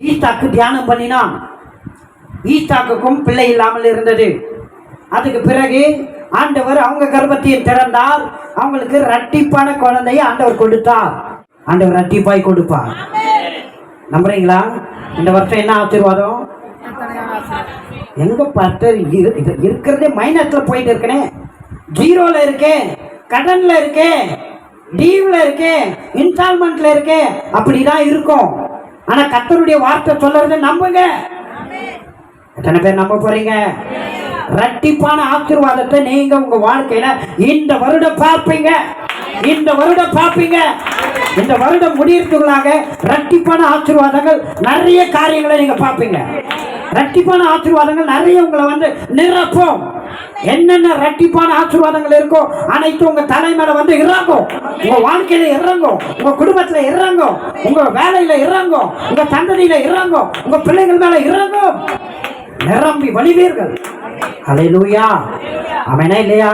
ஈசாக்கு தியானம் பண்ணினான். ஈசாக்குக்கும் பிள்ளை இல்லாமல் இருந்தது. அதுக்கு பிறகு ஆண்டவர் அவங்க கர்ப்பத்தையும் திறந்தார். அவங்களுக்கு இரட்டிப்பான குழந்தையை ஆண்டவர் கொடுத்தார். ஆண்டவர் இரட்டிப்பாய் கொடுப்பார். நம்புறீங்களா? இந்த வருஷம் என்ன ஆசீர்வாதம்? எங்க பார்த்து இருக்கிறதே மைனஸ்ல போயிட்டு இருக்கனே, ஜீரோல இருக்கேன், கடன்ல இருக்கேன், டீவ்ல இருக்கேன், இன்ஸ்டால்மெண்ட்ல இருக்கேன். அப்படிதான் இருக்கும். ஆனா கர்த்தருடைய வார்த்தை சொல்றதை நம்புங்க. எத்தனை பேர் நம்ப போறீங்க? இரட்டிப்பான ஆசீர்வாதத்தை நீங்க உங்க வாழ்க்கையில இந்த வருடம் பார்ப்பீங்க. இந்த வருடம் பார்ப்பீங்க. இந்த வருடம் முடியறதுக்குள்ளாக இரட்டிப்பான ஆசீர்வாதங்கள், நிறைய காரியங்களை நீங்க பார்ப்பீங்க. இரட்டிப்பான ஆசீர்வாதங்கள் நிறைய உங்களை வந்து நிரப்பும். என்னென்ன இரட்டிப்பான ஆசீர்வாதங்கள் இருக்கோ அனைத்து உங்க தலைமையில வந்து இறங்கும். உங்க வாழ்க்கையில இறங்கும், உங்க குடும்பத்துல இறங்கும், உங்க வேலையில இறங்கும், உங்க சந்ததியில இறங்கும், உங்க பிள்ளைகள் மேல இறங்கும். நிரம்பி வழிவீர்கள். ஹல்லேலூயா. ஆமெனா இல்லையா?